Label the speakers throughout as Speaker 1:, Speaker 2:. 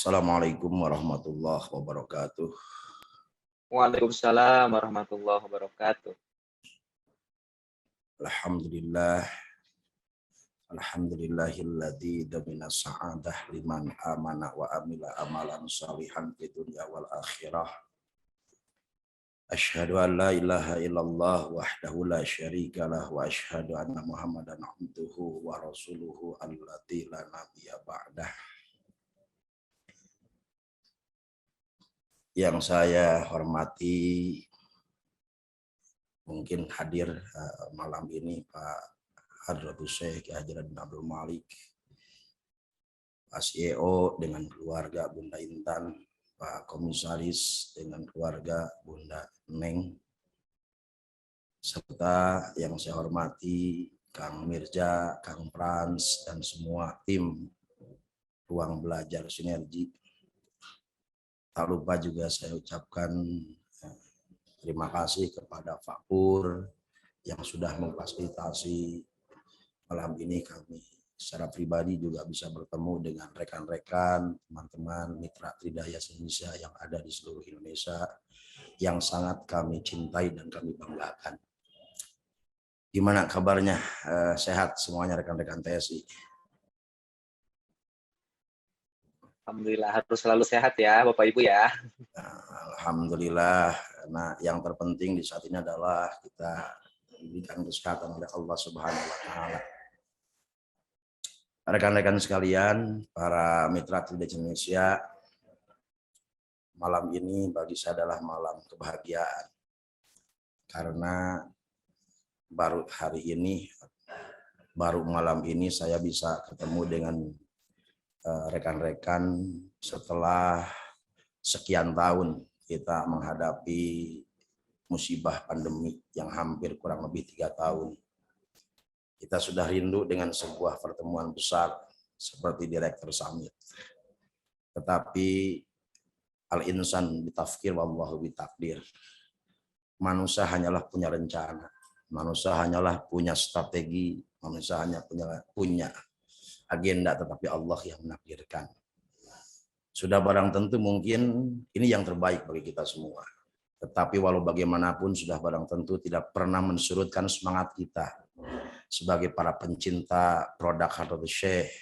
Speaker 1: Assalamualaikum warahmatullahi wabarakatuh.
Speaker 2: Waalaikumsalam warahmatullahi wabarakatuh.
Speaker 1: Alhamdulillah. Alhamdulillahilladzi damina sa'adah liman amana wa amila amalan salihan fid dunya wal akhirah. Asyhadu an la ilaha illallah wahdahu la syarikalah wa asyhadu anna Muhammadan abduhu wa rasuluhu allati la nabiyya ba'dah. Yang saya hormati, mungkin hadir malam ini Pak Hadratus Syekh Haji bin Abdul Malik, Pak CEO dengan keluarga Bunda Intan, Pak Komisaris dengan keluarga Bunda Neng, serta yang saya hormati Kang Mirja, Kang Frans, dan semua tim Ruang Belajar Sinergi. Tak lupa juga saya ucapkan terima kasih kepada Pak Pur yang sudah memfasilitasi malam ini kami secara pribadi juga bisa bertemu dengan rekan-rekan, teman-teman, mitra Tridaya Indonesia yang ada di seluruh Indonesia yang sangat kami cintai dan kami banggakan. Gimana kabarnya? Sehat semuanya rekan-rekan TSI?
Speaker 2: Alhamdulillah, harus selalu sehat ya Bapak Ibu ya.
Speaker 1: Alhamdulillah. Nah, yang terpenting di saat ini adalah kita diberikan kesehatan oleh Allah Subhanahu wa Ta'ala. Rekan-rekan sekalian, para mitra Tridaya Indonesia, malam ini bagi saya adalah malam kebahagiaan. Karena baru malam ini saya bisa ketemu dengan rekan-rekan setelah sekian tahun kita menghadapi musibah pandemi yang hampir kurang lebih 3 tahun. Kita sudah rindu dengan sebuah pertemuan besar seperti Director Summit. Tetapi al-insan bitafkir wallahu bitakdir. Manusia hanyalah punya rencana. Manusia hanyalah punya strategi. Manusia hanya punya agenda, tetapi Allah yang menakdirkan. Sudah barang tentu mungkin ini yang terbaik bagi kita semua. Tetapi walau bagaimanapun sudah barang tentu tidak pernah mensurutkan semangat kita sebagai para pencinta produk Hadratus Syekh.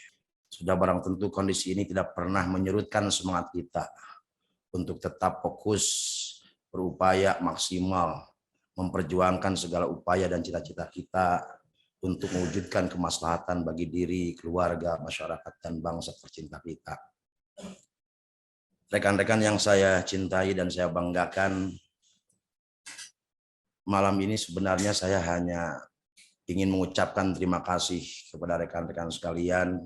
Speaker 1: Sudah barang tentu kondisi ini tidak pernah menyurutkan semangat kita untuk tetap fokus, berupaya maksimal, memperjuangkan segala upaya dan cita-cita kita untuk mewujudkan kemaslahatan bagi diri, keluarga, masyarakat, dan bangsa tercinta kita. Rekan-rekan yang saya cintai dan saya banggakan, malam ini sebenarnya saya hanya ingin mengucapkan terima kasih kepada rekan-rekan sekalian,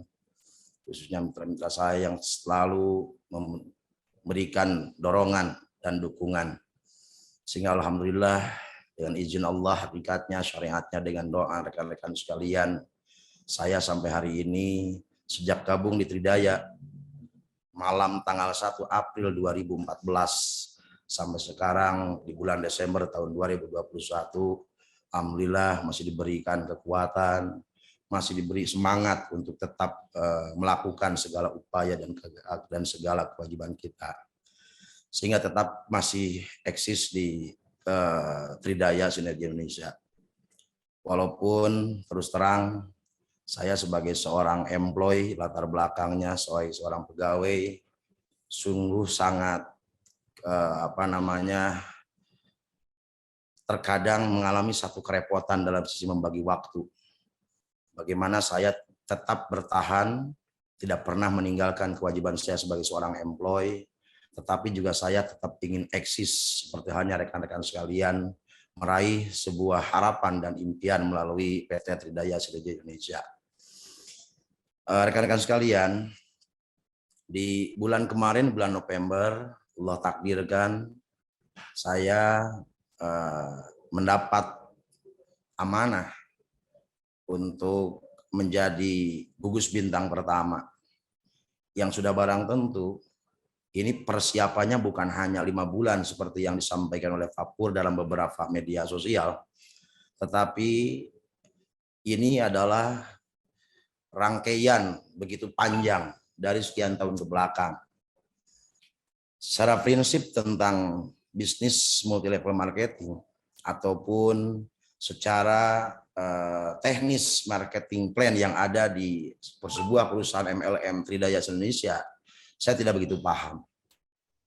Speaker 1: khususnya mitra-mitra saya yang selalu memberikan dorongan dan dukungan. Sehingga alhamdulillah dengan izin Allah, hakikatnya, syariatnya, dengan doa rekan-rekan sekalian, saya sampai hari ini sejak gabung di Tridaya malam tanggal 1 April 2014 sampai sekarang di bulan Desember tahun 2021, alhamdulillah masih diberikan kekuatan, masih diberi semangat untuk tetap melakukan segala upaya dan segala kewajiban kita, sehingga tetap masih eksis di Tridaya Sinergi Indonesia. Walaupun terus terang saya sebagai seorang employee, latar belakangnya sebagai seorang pegawai, sungguh sangat terkadang mengalami satu kerepotan dalam sisi membagi waktu. Bagaimana saya tetap bertahan, tidak pernah meninggalkan kewajiban saya sebagai seorang employee, tetapi juga saya tetap ingin eksis seperti halnya rekan-rekan sekalian, meraih sebuah harapan dan impian melalui PT Tridaya Sinergi Indonesia. Rekan-rekan sekalian, di bulan kemarin, bulan November, Allah takdirkan saya mendapat amanah untuk menjadi gugus bintang pertama, yang sudah barang tentu ini persiapannya bukan hanya 5 bulan seperti yang disampaikan oleh Pak Pur dalam beberapa media sosial, tetapi ini adalah rangkaian begitu panjang dari sekian tahun ke belakang. Secara prinsip tentang bisnis multi level marketing ataupun secara teknis marketing plan yang ada di sebuah perusahaan MLM Tridaya Indonesia, saya tidak begitu paham.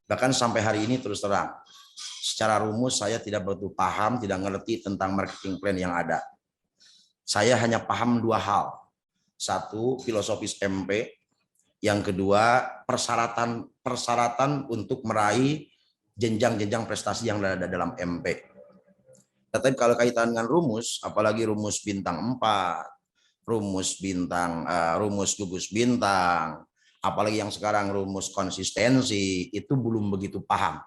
Speaker 1: Bahkan sampai hari ini terus terang, secara rumus saya tidak begitu paham, tidak ngerti tentang marketing plan yang ada. Saya hanya paham dua hal. Satu, filosofis MP. Yang kedua, persyaratan untuk meraih jenjang-jenjang prestasi yang ada dalam MP. Tetapi kalau kaitan dengan rumus, apalagi rumus bintang 4, rumus gugus bintang, apalagi yang sekarang rumus konsistensi, itu belum begitu paham.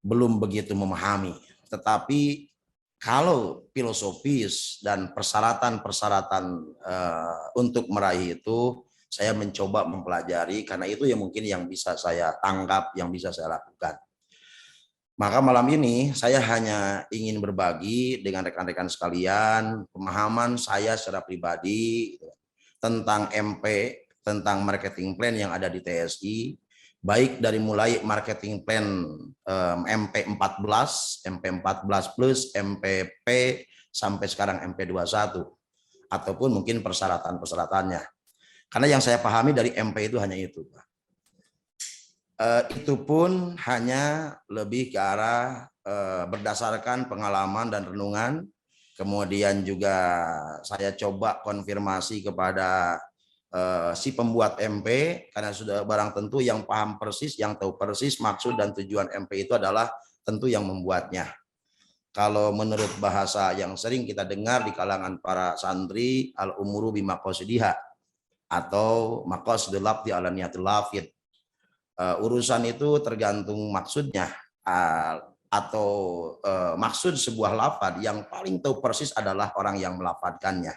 Speaker 1: Belum begitu memahami. Tetapi kalau filosofis dan persyaratan-persyaratan untuk meraih itu, saya mencoba mempelajari, karena itu yang mungkin yang bisa saya tangkap, yang bisa saya lakukan. Maka malam ini saya hanya ingin berbagi dengan rekan-rekan sekalian pemahaman saya secara pribadi tentang MP, tentang marketing plan yang ada di TSI, baik dari mulai marketing plan MP14, MP14 plus, MPP, sampai sekarang MP21, ataupun mungkin persyaratan-persyaratannya. Karena yang saya pahami dari MP itu hanya itu. Itu pun hanya lebih ke arah berdasarkan pengalaman dan renungan. Kemudian juga saya coba konfirmasi kepada si pembuat MP, karena sudah barang tentu yang paham persis, yang tahu persis maksud dan tujuan MP itu adalah tentu yang membuatnya. Kalau menurut bahasa yang sering kita dengar di kalangan para santri, al-umuru bimaqasidiha, atau maqasidul lafzi ala niyatil lafid. Urusan itu tergantung maksudnya, atau maksud sebuah lafaz yang paling tahu persis adalah orang yang melafadzkannya.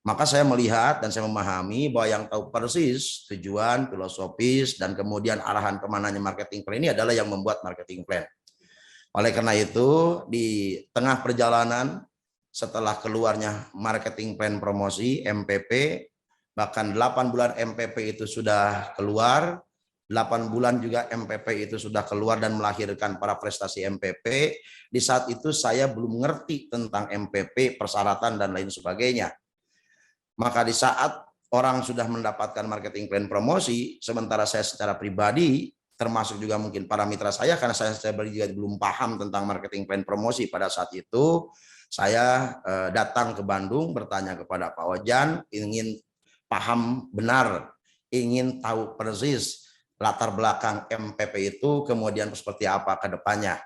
Speaker 1: Maka saya melihat dan saya memahami bahwa yang tahu persis tujuan, filosofis, dan kemudian arahan kemananya marketing plan ini adalah yang membuat marketing plan. Oleh karena itu, di tengah perjalanan setelah keluarnya marketing plan promosi MPP, bahkan 8 bulan MPP itu sudah keluar, 8 bulan juga MPP itu sudah keluar dan melahirkan para prestasi MPP. Di saat itu saya belum mengerti tentang MPP, persyaratan, dan lain sebagainya. Maka di saat orang sudah mendapatkan marketing plan promosi, sementara saya secara pribadi, termasuk juga mungkin para mitra saya, karena saya juga belum paham tentang marketing plan promosi pada saat itu, saya datang ke Bandung bertanya kepada Pak Ojan, ingin paham benar, ingin tahu persis latar belakang MPP itu, kemudian seperti apa ke depannya.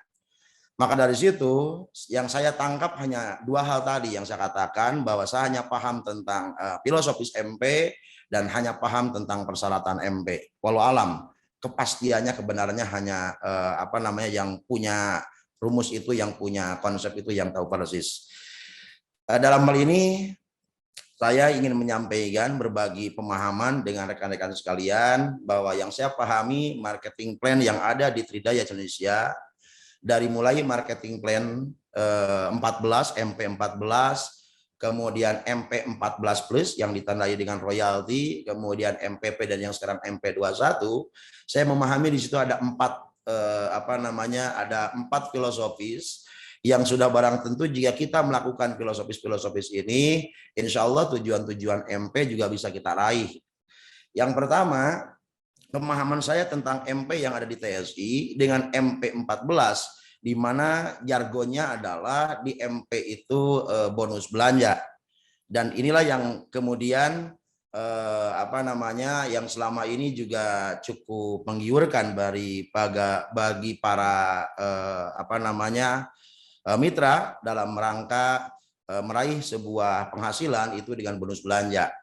Speaker 1: Maka dari situ yang saya tangkap hanya dua hal tadi yang saya katakan, bahwa saya hanya paham tentang filosofis MP dan hanya paham tentang persyaratan MP. Walau alam, kepastiannya kebenarannya hanya yang punya rumus itu, yang punya konsep itu, yang tahu persis. Dalam hal ini saya ingin menyampaikan berbagi pemahaman dengan rekan-rekan sekalian bahwa yang saya pahami marketing plan yang ada di Tridaya Indonesia, dari mulai marketing plan 14, MP14, kemudian MP14 plus yang ditandai dengan royalti, kemudian MPP dan yang sekarang MP21, saya memahami di situ ada ada 4 filosofis yang sudah barang tentu jika kita melakukan filosofis ini, insya Allah tujuan-tujuan MP juga bisa kita raih. Yang pertama, pemahaman saya tentang MP yang ada di TSI dengan MP14, di mana jargonnya adalah di MP itu bonus belanja. Dan inilah yang kemudian yang selama ini juga cukup menggiurkan bagi para mitra dalam rangka meraih sebuah penghasilan itu dengan bonus belanja.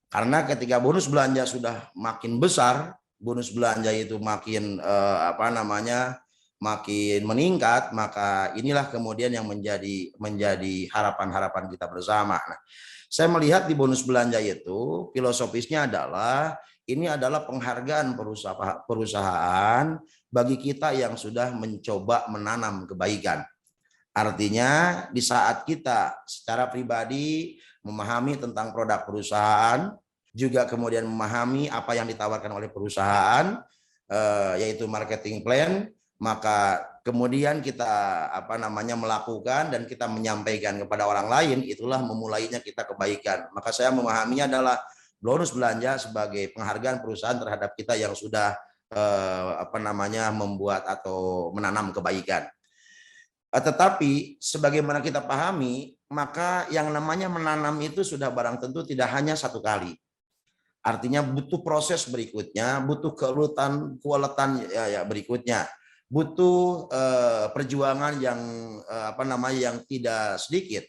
Speaker 1: Karena ketika bonus belanja sudah makin besar, bonus belanja itu makin makin meningkat, maka inilah kemudian yang menjadi harapan-harapan kita bersama. Nah, saya melihat di bonus belanja itu filosofisnya adalah ini adalah penghargaan perusahaan bagi kita yang sudah mencoba menanam kebaikan. Artinya di saat kita secara pribadi memahami tentang produk perusahaan, juga kemudian memahami apa yang ditawarkan oleh perusahaan, yaitu marketing plan, maka kemudian kita melakukan dan kita menyampaikan kepada orang lain, itulah memulainya kita kebaikan. Maka saya memahaminya adalah bonus belanja sebagai penghargaan perusahaan terhadap kita yang sudah membuat atau menanam kebaikan. Tetapi sebagaimana kita pahami, maka yang namanya menanam itu sudah barang tentu tidak hanya satu kali. Artinya butuh proses berikutnya, butuh keuletan berikutnya, butuh perjuangan yang yang tidak sedikit.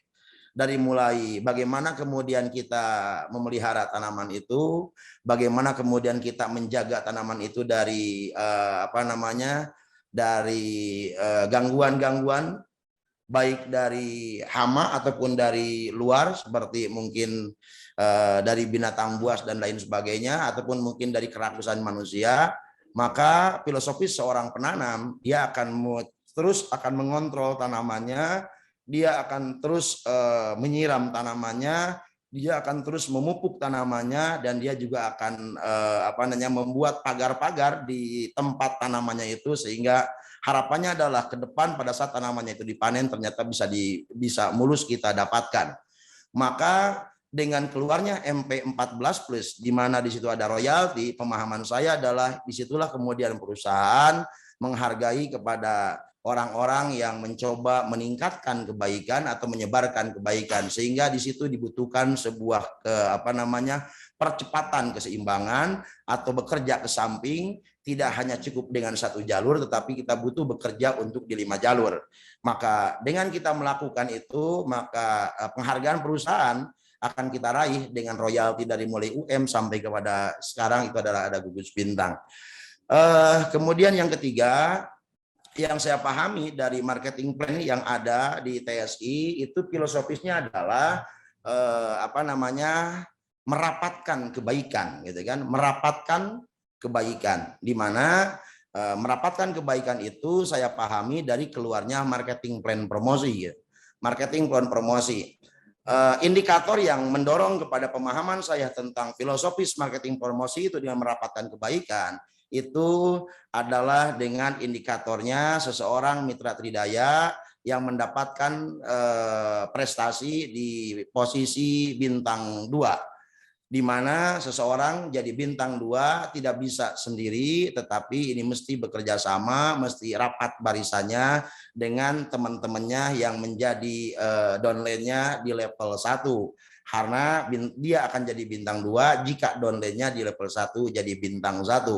Speaker 1: Dari mulai bagaimana kemudian kita memelihara tanaman itu, bagaimana kemudian kita menjaga tanaman itu dari gangguan-gangguan, baik dari hama ataupun dari luar seperti mungkin dari binatang buas dan lain sebagainya, ataupun mungkin dari kerakusan manusia. Maka filosofis seorang penanam, dia akan terus mengontrol tanamannya, dia akan terus menyiram tanamannya, dia akan terus memupuk tanamannya, dan dia juga akan membuat pagar-pagar di tempat tanamannya itu, sehingga harapannya adalah ke depan pada saat tanamannya itu dipanen ternyata bisa mulus kita dapatkan. Maka dengan keluarnya MP14 Plus, di mana di situ ada royalti, pemahaman saya adalah disitulah kemudian perusahaan menghargai kepada orang-orang yang mencoba meningkatkan kebaikan atau menyebarkan kebaikan, sehingga di situ dibutuhkan sebuah percepatan keseimbangan atau bekerja ke samping, tidak hanya cukup dengan satu jalur, tetapi kita butuh bekerja untuk di 5 jalur. Maka dengan kita melakukan itu, maka penghargaan perusahaan akan kita raih dengan royalti dari mulai UM sampai kepada sekarang itu adalah ada gugus bintang. Kemudian yang ketiga, yang saya pahami dari marketing plan yang ada di TSI itu filosofisnya adalah merapatkan kebaikan, gitu kan? Merapatkan kebaikan, di mana merapatkan kebaikan itu saya pahami dari keluarnya marketing plan promosi, gitu. Marketing plan promosi. Indikator yang mendorong kepada pemahaman saya tentang filosofis marketing promosi itu dengan merapatkan kebaikan itu adalah dengan indikatornya seseorang mitra tridaya yang mendapatkan prestasi di posisi bintang 2, di mana seseorang jadi bintang 2 tidak bisa sendiri, tetapi ini mesti bekerja sama, mesti rapat barisannya dengan teman-temannya yang menjadi downline-nya di level 1. Karena dia akan jadi bintang 2 jika downline-nya di level 1 jadi bintang 1.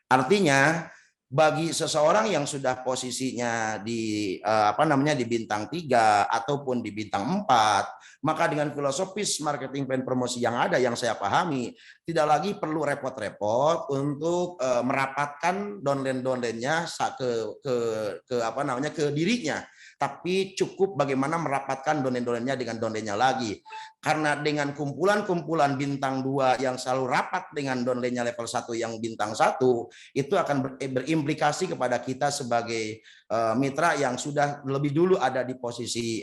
Speaker 1: Artinya bagi seseorang yang sudah posisinya di di bintang 3 ataupun di bintang 4, maka dengan filosofis marketing plan promosi yang ada yang saya pahami, tidak lagi perlu repot-repot untuk merapatkan downline-nya ke dirinya, tapi cukup bagaimana merapatkan downline-nya dengan downline-nya lagi. Karena dengan kumpulan-kumpulan bintang 2 yang selalu rapat dengan downline-nya level 1 yang bintang 1, itu akan berimplikasi kepada kita sebagai mitra yang sudah lebih dulu ada di posisi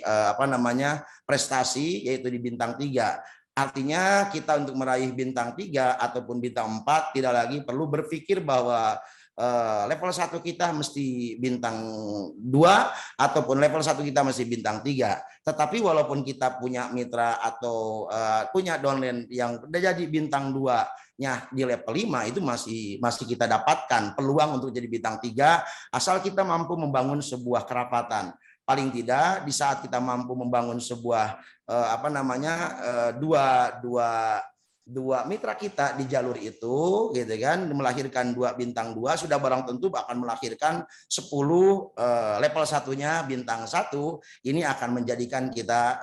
Speaker 1: prestasi, yaitu di bintang 3. Artinya kita untuk meraih bintang 3 ataupun bintang 4 tidak lagi perlu berpikir bahwa level 1 kita mesti bintang 2 ataupun level 1 kita mesti bintang 3. Tetapi walaupun kita punya mitra atau punya downline yang udah jadi bintang 2-nya di level 5, itu masih kita dapatkan peluang untuk jadi bintang 3 asal kita mampu membangun sebuah kerapatan. Paling tidak di saat kita mampu membangun sebuah dua mitra kita di jalur itu, gitu kan, melahirkan 2 bintang 2, sudah barang tentu akan melahirkan 10 level 1-nya bintang 1, ini akan menjadikan kita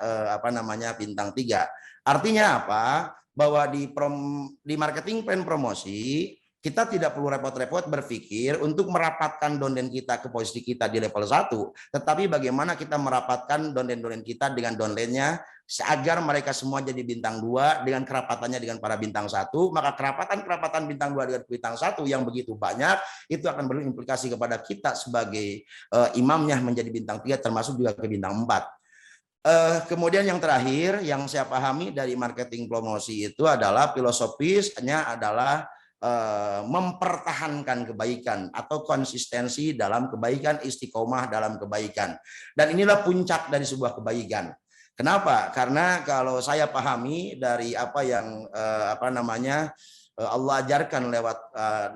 Speaker 1: bintang 3. Artinya apa? Bahwa di marketing plan promosi kita tidak perlu repot-repot berpikir untuk merapatkan downline kita ke posisi kita di level 1, tetapi bagaimana kita merapatkan downline kita dengan downline-nya agar mereka semua jadi bintang 2 dengan kerapatannya dengan para bintang 1, maka kerapatan bintang 2 dengan bintang 1 yang begitu banyak itu akan berimplikasi kepada kita sebagai imamnya menjadi bintang 3 termasuk juga ke bintang 4. Kemudian yang terakhir yang saya pahami dari marketing promosi itu adalah filosofisnya adalah mempertahankan kebaikan atau konsistensi dalam kebaikan, istiqomah dalam kebaikan. Dan inilah puncak dari sebuah kebaikan. Kenapa? Karena kalau saya pahami dari apa yang Allah ajarkan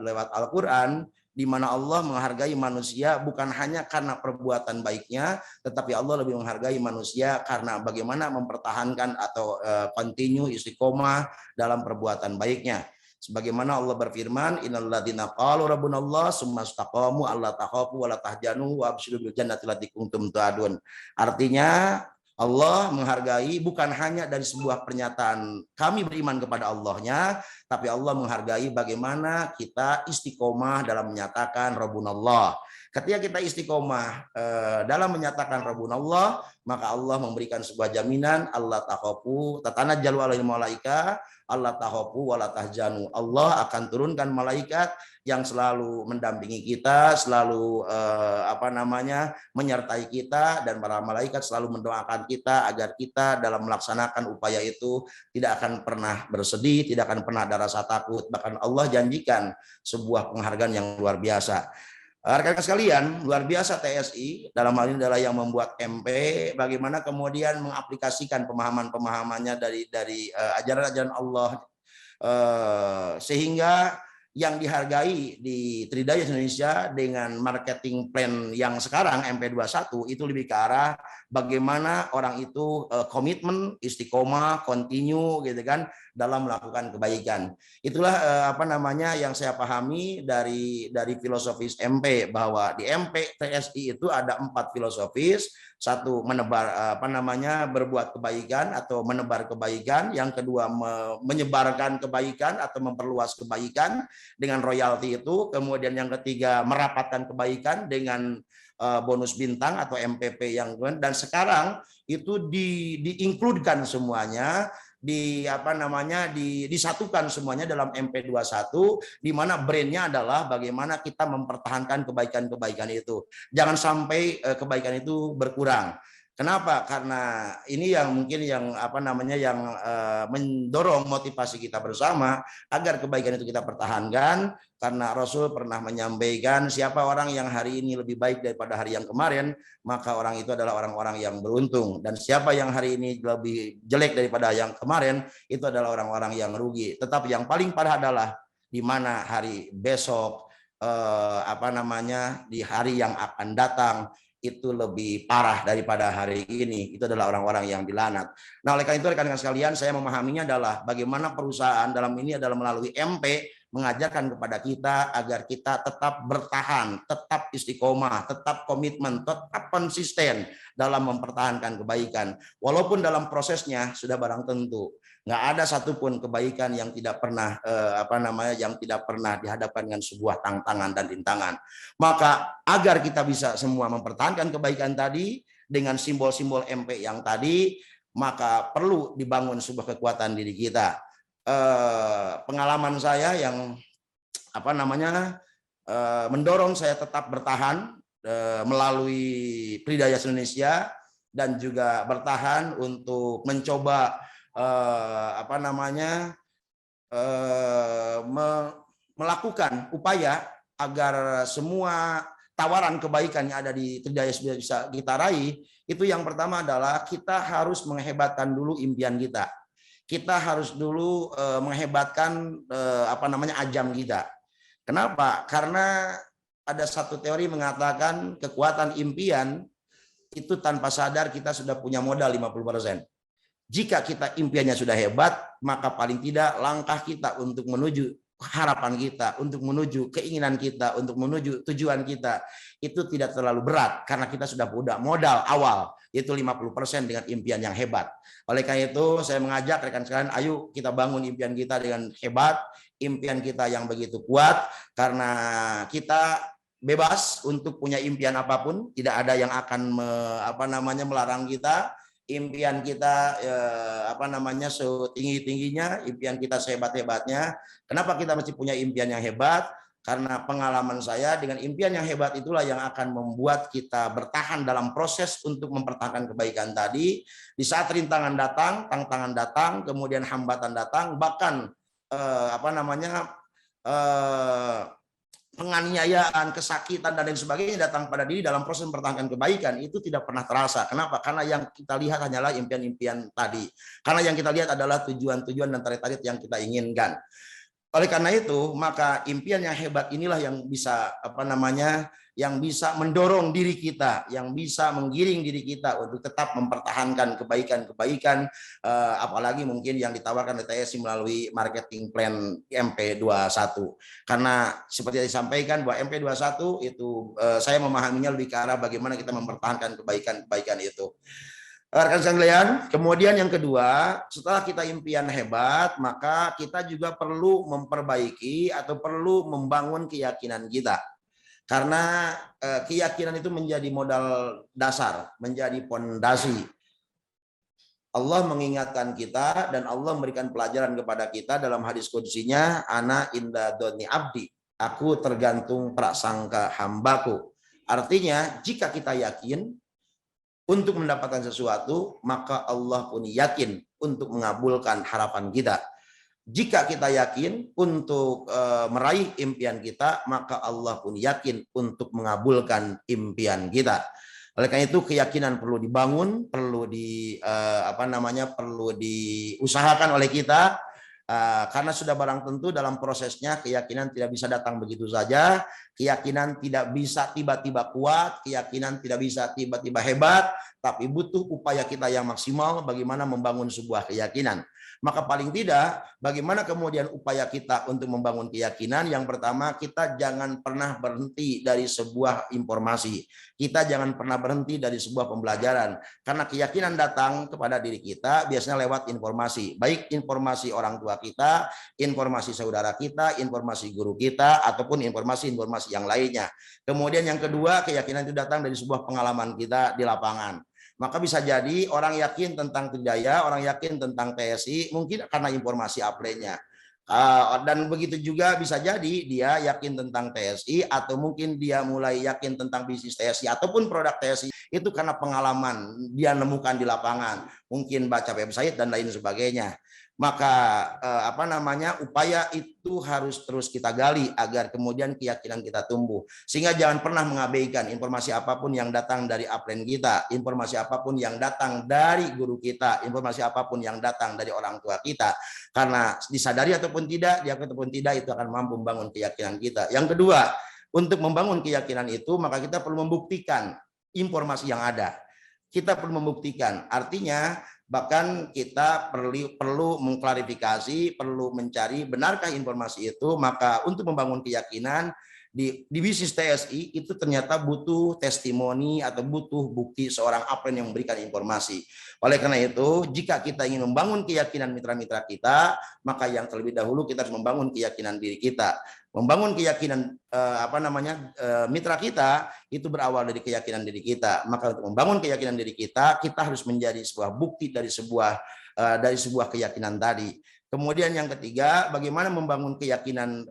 Speaker 1: lewat Al-Qur'an, di mana Allah menghargai manusia bukan hanya karena perbuatan baiknya, tetapi Allah lebih menghargai manusia karena bagaimana mempertahankan atau continue istiqomah dalam perbuatan baiknya. Sebagaimana Allah berfirman, innalladzina qalu rabbunallah tsumma istaqamu alla takhafu wa la tahzanu wa absyiru bil jannati allati kuntum tu'adun. Artinya Allah menghargai bukan hanya dari sebuah pernyataan kami beriman kepada Allahnya, tapi Allah menghargai bagaimana kita istiqomah dalam menyatakan rabbunallah. Ketika kita istiqomah dalam menyatakan rabbunallah, maka Allah memberikan sebuah jaminan, Allah takhafu tatanazzalu alaihil malaika Allah takhafu wa la tahzanu. Allah akan turunkan malaikat yang selalu mendampingi kita, selalu menyertai kita, dan para malaikat selalu mendoakan kita agar kita dalam melaksanakan upaya itu tidak akan pernah bersedih, tidak akan pernah ada rasa takut. Bahkan Allah janjikan sebuah penghargaan yang luar biasa. Rekan-rekan sekalian, luar biasa TSI dalam hal ini adalah yang membuat MP, bagaimana kemudian mengaplikasikan pemahaman-pemahamannya dari ajaran-ajaran Allah, sehingga yang dihargai di Tridayas Indonesia dengan marketing plan yang sekarang MP21 itu lebih ke arah bagaimana orang itu komitmen, istiqomah, continue gitu kan dalam melakukan kebaikan. Itulah yang saya pahami dari filosofis MP, bahwa di MP TSI itu ada 4 filosofis. Satu, menebar berbuat kebaikan atau menebar kebaikan. Yang kedua, menyebarkan kebaikan atau memperluas kebaikan dengan royalti itu. Kemudian yang ketiga, merapatkan kebaikan dengan bonus bintang atau MPP yang, dan sekarang itu diinkludkan semuanya, disatukan semuanya dalam MP21, di mana brandnya adalah bagaimana kita mempertahankan kebaikan-kebaikan itu. Jangan sampai kebaikan itu berkurang. Kenapa? Karena ini yang mungkin yang mendorong motivasi kita bersama agar kebaikan itu kita pertahankan, karena Rasul pernah menyampaikan, siapa orang yang hari ini lebih baik daripada hari yang kemarin, maka orang itu adalah orang-orang yang beruntung. Dan siapa yang hari ini lebih jelek daripada yang kemarin, itu adalah orang-orang yang rugi. Tetapi yang paling parah adalah di mana hari besok, di hari yang akan datang, itu lebih parah daripada hari ini. Itu adalah orang-orang yang dilaknat. Nah, oleh karena itu rekan-rekan sekalian, saya memahaminya adalah bagaimana perusahaan dalam ini adalah melalui MP mengajarkan kepada kita agar kita tetap bertahan, tetap istiqomah, tetap komitmen, tetap konsisten dalam mempertahankan kebaikan. Walaupun dalam prosesnya sudah barang tentu nggak ada satupun kebaikan yang tidak pernah yang tidak pernah dihadapkan dengan sebuah tantangan dan rintangan. Maka agar kita bisa semua mempertahankan kebaikan tadi dengan simbol-simbol MP yang tadi, maka perlu dibangun sebuah kekuatan diri kita. Pengalaman saya yang mendorong saya tetap bertahan melalui Tridayas Indonesia, dan juga bertahan untuk mencoba melakukan upaya agar semua tawaran kebaikan yang ada di Tridayas bisa kita raih. Itu yang pertama adalah kita harus menghebatkan dulu impian kita. Kita harus dulu menghebatkan ajam kita. Kenapa? Karena ada satu teori mengatakan kekuatan impian itu tanpa sadar kita sudah punya modal 50%. Jika kita impiannya sudah hebat, maka paling tidak langkah kita untuk menuju harapan kita, untuk menuju keinginan kita, untuk menuju tujuan kita, itu tidak terlalu berat karena kita sudah punya modal awal, yaitu 50% dengan impian yang hebat. Oleh karena itu, saya mengajak rekan sekalian, ayo kita bangun impian kita dengan hebat, impian kita yang begitu kuat, karena kita bebas untuk punya impian apapun, tidak ada yang akan melarang kita. Impian kita setinggi-tingginya, impian kita sehebat-hebatnya. Kenapa kita mesti punya impian yang hebat? Karena pengalaman saya dengan impian yang hebat itulah yang akan membuat kita bertahan dalam proses untuk mempertahankan kebaikan tadi. Di saat rintangan datang, tantangan datang, kemudian hambatan datang, bahkan penganiayaan, kesakitan, dan lain sebagainya datang pada diri dalam proses mempertahankan kebaikan, itu tidak pernah terasa. Kenapa? Karena yang kita lihat hanyalah impian-impian tadi. Karena yang kita lihat adalah tujuan-tujuan dan target-target yang kita inginkan. Oleh karena itu, maka impian yang hebat inilah yang bisa yang bisa mendorong diri kita, yang bisa menggiring diri kita untuk tetap mempertahankan kebaikan-kebaikan, apalagi mungkin yang ditawarkan TSI melalui marketing plan MP21. Karena seperti yang disampaikan bahwa MP21 itu saya memahaminya lebih ke arah bagaimana kita mempertahankan kebaikan-kebaikan itu. Rekan sekalian, kemudian yang kedua, setelah kita impian hebat, maka kita juga perlu memperbaiki atau perlu membangun keyakinan kita. Karena keyakinan itu menjadi modal dasar, menjadi pondasi. Allah mengingatkan kita dan Allah memberikan pelajaran kepada kita dalam hadis qudsinya, ana inda doni abdi, aku tergantung prasangka hambaku. Artinya, jika kita yakin untuk mendapatkan sesuatu, maka Allah pun yakin untuk mengabulkan harapan kita. Jika kita yakin untuk meraih impian kita, maka Allah pun yakin untuk mengabulkan impian kita. Oleh karena itu keyakinan perlu dibangun, perlu perlu diusahakan oleh kita. Karena sudah barang tentu dalam prosesnya keyakinan tidak bisa datang begitu saja, keyakinan tidak bisa tiba-tiba kuat, keyakinan tidak bisa tiba-tiba hebat, tapi butuh upaya kita yang maksimal bagaimana membangun sebuah keyakinan. Maka paling tidak, bagaimana kemudian upaya kita untuk membangun keyakinan? Yang pertama, kita jangan pernah berhenti dari sebuah informasi. Kita jangan pernah berhenti dari sebuah pembelajaran. Karena keyakinan datang kepada diri kita biasanya lewat informasi. Baik informasi orang tua kita, informasi saudara kita, informasi guru kita, ataupun informasi-informasi yang lainnya. Kemudian yang kedua, keyakinan itu datang dari sebuah pengalaman kita di lapangan. Maka bisa jadi orang yakin tentang Tridaya, orang yakin tentang TSI, mungkin karena informasi upline-nya. Dan begitu juga bisa jadi dia yakin tentang TSI, atau mungkin dia mulai yakin tentang bisnis TSI ataupun produk TSI itu karena pengalaman dia nemukan di lapangan, mungkin baca website dan lain sebagainya. Maka upaya itu harus terus kita gali agar kemudian keyakinan kita tumbuh, sehingga jangan pernah mengabaikan informasi apapun yang datang dari upline kita, informasi apapun yang datang dari guru kita, informasi apapun yang datang dari orang tua kita, karena disadari ataupun tidak, itu akan mampu membangun keyakinan kita. Yang kedua, untuk membangun keyakinan itu maka kita perlu membuktikan informasi yang ada. Kita perlu membuktikan, artinya bahkan kita perlu mengklarifikasi, perlu mencari benarkah informasi itu. Maka untuk membangun keyakinan di bisnis TSI itu ternyata butuh testimoni atau butuh bukti seorang upline yang memberikan informasi. Oleh karena itu, jika kita ingin membangun keyakinan mitra-mitra kita, maka yang terlebih dahulu kita harus membangun keyakinan diri kita. Membangun keyakinan mitra kita itu berawal dari keyakinan diri kita. Maka untuk membangun keyakinan diri kita, kita harus menjadi sebuah bukti dari sebuah keyakinan tadi. Kemudian yang ketiga, bagaimana membangun keyakinan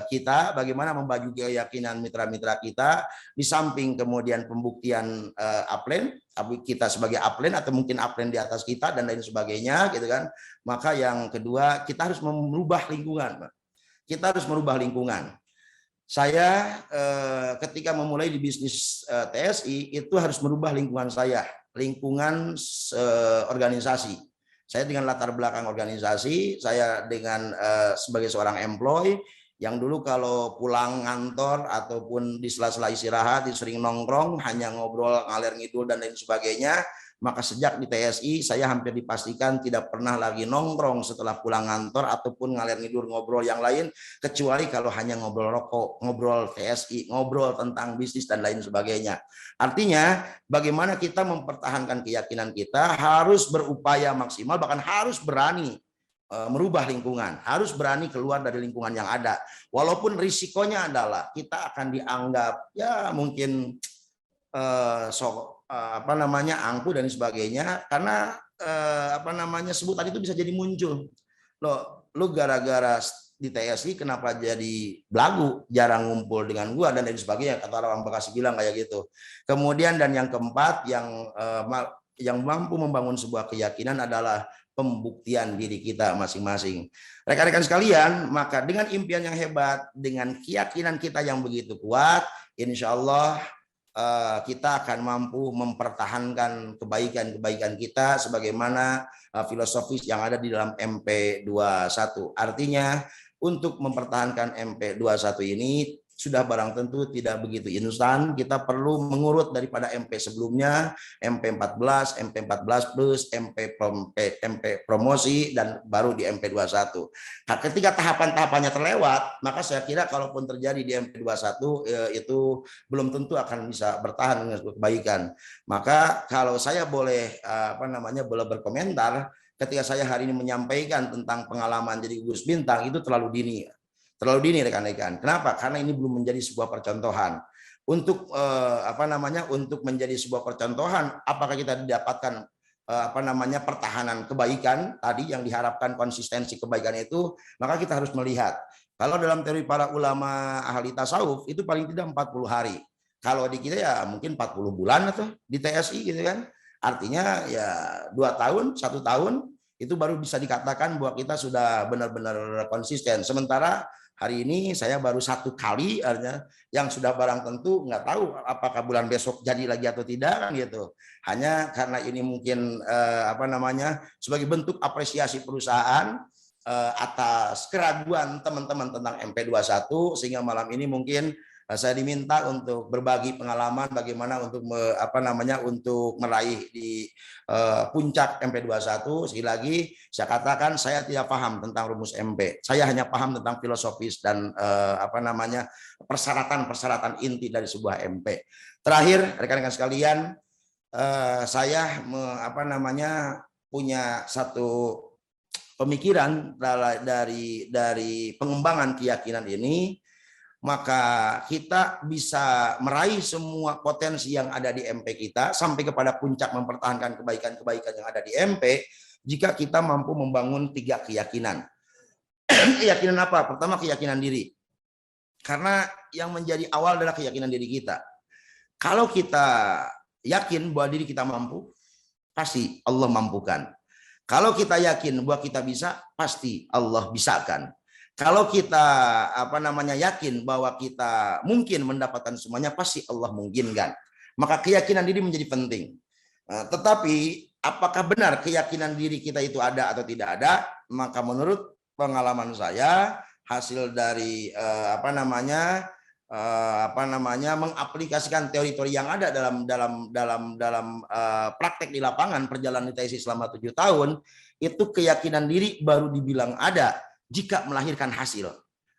Speaker 1: kita, bagaimana membagi keyakinan mitra-mitra kita, di samping kemudian pembuktian upline, kita sebagai upline atau mungkin upline di atas kita dan lain sebagainya, gitu kan. Maka yang kedua, kita harus merubah lingkungan. Kita harus merubah lingkungan. Saya ketika memulai di bisnis TSI itu harus merubah lingkungan saya, lingkungan organisasi. Saya dengan latar belakang organisasi, saya dengan sebagai seorang employee yang dulu kalau pulang ngantor ataupun di sela-sela istirahat sering nongkrong, hanya ngobrol ngalir ngidul dan lain sebagainya. Maka sejak di TSI saya hampir dipastikan tidak pernah lagi nongkrong setelah pulang ngantor ataupun ngalir ngidur ngobrol yang lain, kecuali kalau hanya ngobrol rokok, ngobrol TSI, ngobrol tentang bisnis dan lain sebagainya. Artinya bagaimana kita mempertahankan keyakinan kita, harus berupaya maksimal, bahkan harus berani merubah lingkungan, harus berani keluar dari lingkungan yang ada. Walaupun risikonya adalah kita akan dianggap ya mungkin angku dan sebagainya, karena sebutan itu bisa jadi muncul. Lu gara-gara di TSI kenapa jadi belagu, jarang ngumpul dengan gua dan lain sebagainya, kata orang Bekasi bilang kayak gitu. Kemudian dan yang keempat yang yang mampu membangun sebuah keyakinan adalah pembuktian diri kita masing-masing. Rekan-rekan sekalian, maka dengan impian yang hebat, dengan keyakinan kita yang begitu kuat, insya Allah kita akan mampu mempertahankan kebaikan-kebaikan kita sebagaimana filosofis yang ada di dalam MP21. Artinya untuk mempertahankan MP21 ini sudah barang tentu tidak begitu instan. Kita perlu mengurut daripada MP sebelumnya, MP14, MP14 plus, MP promosi, dan baru di MP21. Nah, ketika tahapan-tahapannya terlewat, maka saya kira kalaupun terjadi di MP21 itu belum tentu akan bisa bertahan dengan kebaikan. Maka kalau saya boleh boleh berkomentar, ketika saya hari ini menyampaikan tentang pengalaman jadi gugus bintang itu terlalu dini. Terlalu dini rekan-rekan. Kenapa? Karena ini belum menjadi sebuah percontohan. Untuk untuk menjadi sebuah percontohan, apakah kita didapatkan pertahanan kebaikan tadi yang diharapkan, konsistensi kebaikan itu, maka kita harus melihat. Kalau dalam teori para ulama ahli tasawuf itu paling tidak 40 hari. Kalau di kita ya mungkin 40 bulan atau di TSI gitu kan. Artinya ya 2 tahun, 1 tahun itu baru bisa dikatakan bahwa kita sudah benar-benar konsisten. Sementara hari ini saya baru 1 kali, artinya yang sudah barang tentu nggak tahu apakah bulan besok jadi lagi atau tidak kan gitu. Hanya karena ini mungkin sebagai bentuk apresiasi perusahaan atas keraguan teman-teman tentang MP21, sehingga malam ini mungkin saya diminta untuk berbagi pengalaman bagaimana untuk untuk meraih di puncak MP21. Sekali lagi saya katakan saya tidak paham tentang rumus MP. Saya hanya paham tentang filosofis dan persyaratan-persyaratan inti dari sebuah MP. Terakhir, rekan-rekan sekalian, saya punya satu pemikiran dari pengembangan keyakinan ini. Maka kita bisa meraih semua potensi yang ada di MP kita sampai kepada puncak mempertahankan kebaikan-kebaikan yang ada di MP jika kita mampu membangun 3 keyakinan. Keyakinan apa? Pertama, keyakinan diri. Karena yang menjadi awal adalah keyakinan diri kita. Kalau kita yakin bahwa diri kita mampu, pasti Allah mampukan. Kalau kita yakin bahwa kita bisa, pasti Allah bisakan. Kalau kita yakin bahwa kita mungkin mendapatkan semuanya, pasti Allah mungkinkan. Maka keyakinan diri menjadi penting. Tetapi apakah benar keyakinan diri kita itu ada atau tidak ada? Maka menurut pengalaman saya, hasil dari mengaplikasikan teori-teori yang ada dalam praktek di lapangan perjalanan TSI selama 7 tahun, itu keyakinan diri baru dibilang ada jika melahirkan hasil.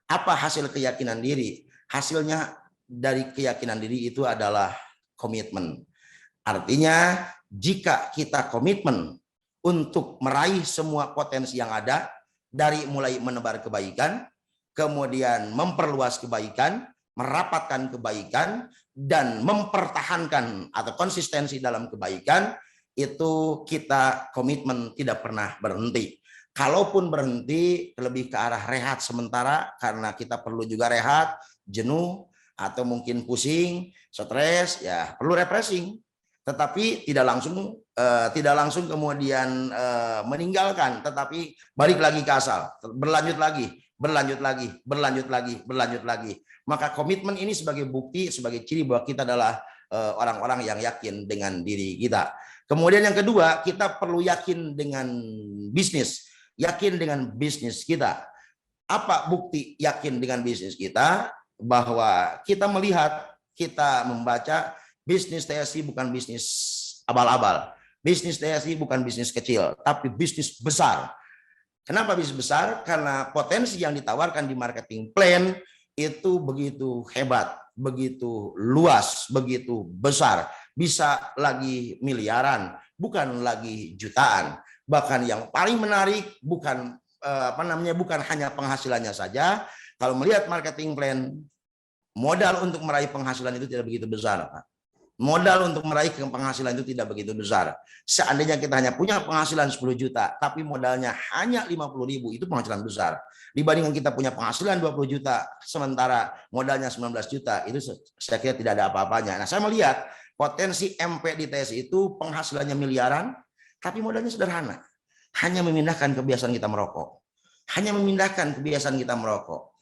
Speaker 1: Apa hasil keyakinan diri? Hasilnya dari keyakinan diri itu adalah komitmen. Artinya jika kita komitmen untuk meraih semua potensi yang ada, dari mulai menebar kebaikan, kemudian memperluas kebaikan, merapatkan kebaikan, dan mempertahankan atau konsistensi dalam kebaikan, itu kita komitmen tidak pernah berhenti. Kalaupun berhenti, lebih ke arah rehat sementara karena kita perlu juga rehat, jenuh atau mungkin pusing, stres, ya perlu refreshing. Tetapi tidak langsung kemudian meninggalkan, tetapi balik lagi ke asal, berlanjut lagi. Maka komitmen ini sebagai bukti, sebagai ciri bahwa kita adalah orang-orang yang yakin dengan diri kita. Kemudian yang kedua, kita perlu yakin dengan bisnis. Yakin dengan bisnis kita. Apa bukti yakin dengan bisnis kita? Bahwa kita melihat, kita membaca bisnis TSI bukan bisnis abal-abal. Bisnis TSI bukan bisnis kecil, tapi bisnis besar. Kenapa bisnis besar? Karena potensi yang ditawarkan di marketing plan itu begitu hebat, begitu luas, begitu besar. Bisa lagi miliaran, bukan lagi jutaan. Bahkan yang paling menarik bukan bukan hanya penghasilannya saja. Kalau melihat marketing plan, modal untuk meraih penghasilan itu tidak begitu besar, Pak. Modal untuk meraih penghasilan itu tidak begitu besar. Seandainya kita hanya punya penghasilan 10 juta, tapi modalnya hanya 50.000, itu penghasilan besar. Dibandingkan kita punya penghasilan 20 juta, sementara modalnya 19 juta, itu saya kira tidak ada apa-apanya. Nah, saya melihat potensi MP di TSI itu penghasilannya miliaran, tapi modalnya sederhana. Hanya memindahkan kebiasaan kita merokok. Hanya memindahkan kebiasaan kita merokok.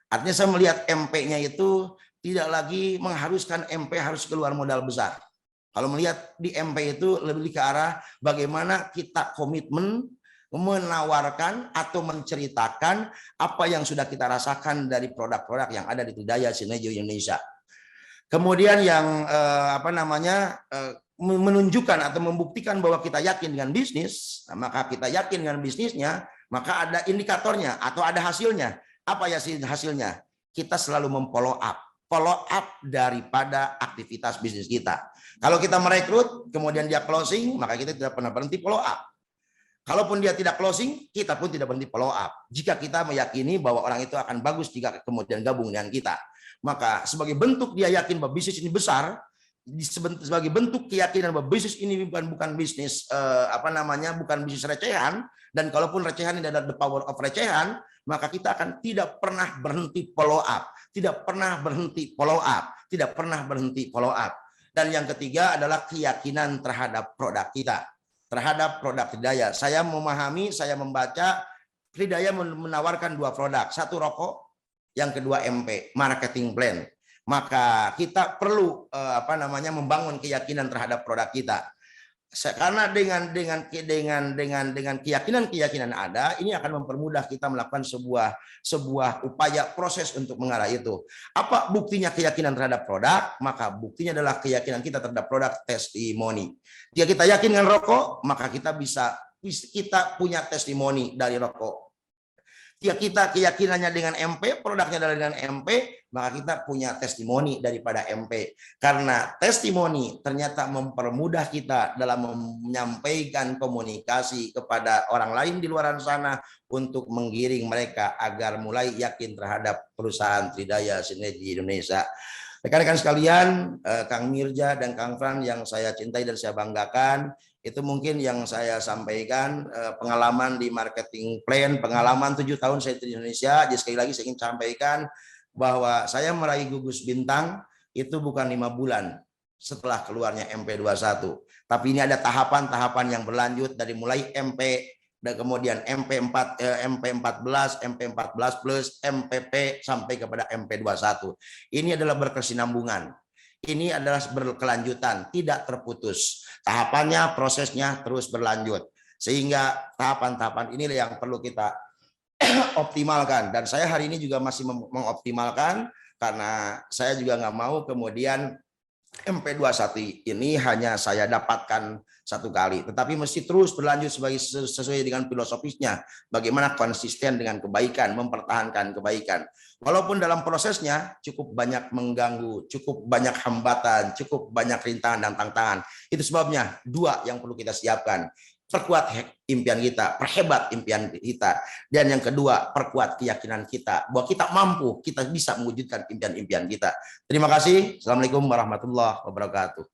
Speaker 1: Artinya saya melihat MP-nya itu tidak lagi mengharuskan MP harus keluar modal besar. Kalau melihat di MP itu lebih ke arah bagaimana kita komitmen menawarkan atau menceritakan apa yang sudah kita rasakan dari produk-produk yang ada di Tridaya Sinergi Indonesia. Kemudian yang menunjukkan atau membuktikan bahwa kita yakin dengan bisnis, maka kita yakin dengan bisnisnya, maka ada indikatornya atau ada hasilnya. Apa ya hasilnya? Kita selalu follow up daripada aktivitas bisnis kita. Kalau kita merekrut, kemudian dia closing, maka kita tidak pernah berhenti follow up. Kalaupun dia tidak closing, kita pun tidak berhenti follow up. Jika kita meyakini bahwa orang itu akan bagus jika kemudian gabung dengan kita. Maka sebagai bentuk dia yakin bahwa bisnis ini besar, sebagai bentuk keyakinan bahwa bisnis ini bukan bisnis bukan bisnis recehan, dan kalaupun recehan ini adalah the power of recehan, maka kita akan tidak pernah berhenti follow up, tidak pernah berhenti follow up, tidak pernah berhenti follow up. Dan yang ketiga adalah keyakinan terhadap produk kita, terhadap produk Tridaya. Saya memahami, saya membaca Tridaya menawarkan 2 produk, satu rokok, yang kedua MP, marketing plan. Maka kita perlu membangun keyakinan terhadap produk kita. Karena dengan keyakinan ada, ini akan mempermudah kita melakukan sebuah upaya proses untuk mengarah itu. Apa buktinya keyakinan terhadap produk? Maka buktinya adalah keyakinan kita terhadap produk testimoni. Jika kita yakin dengan rokok, maka kita punya testimoni dari rokok. Jika kita keyakinannya dengan MP, produknya adalah dengan MP, maka kita punya testimoni daripada MP. Karena testimoni ternyata mempermudah kita dalam menyampaikan komunikasi kepada orang lain di luar sana untuk menggiring mereka agar mulai yakin terhadap perusahaan Tridaya Sinergi Indonesia. Rekan-rekan sekalian, Kang Mirja dan Kang Fran yang saya cintai dan saya banggakan, itu mungkin yang saya sampaikan, pengalaman di marketing plan, pengalaman 7 tahun saya di Indonesia. Jadi sekali lagi saya ingin sampaikan bahwa saya meraih gugus bintang itu bukan 5 bulan setelah keluarnya MP21. Tapi ini ada tahapan-tahapan yang berlanjut dari mulai MP, dan kemudian MP14, MP14 plus, MPP sampai kepada MP21. Ini adalah berkesinambungan. Ini adalah berkelanjutan, tidak terputus. Tahapannya, prosesnya terus berlanjut. Sehingga tahapan-tahapan inilah yang perlu kita optimalkan. Dan saya hari ini juga masih mengoptimalkan, karena saya juga nggak mau kemudian MP21 ini hanya saya dapatkan 1 kali, tetapi mesti terus berlanjut sesuai dengan filosofisnya, bagaimana konsisten dengan kebaikan, mempertahankan kebaikan. Walaupun dalam prosesnya cukup banyak mengganggu, cukup banyak hambatan, cukup banyak rintangan dan tantangan. Itu sebabnya 2 yang perlu kita siapkan. Perkuat impian kita, perhebat impian kita. Dan yang kedua, perkuat keyakinan kita bahwa kita mampu, kita bisa mewujudkan impian-impian kita. Terima kasih. Assalamualaikum warahmatullahi wabarakatuh.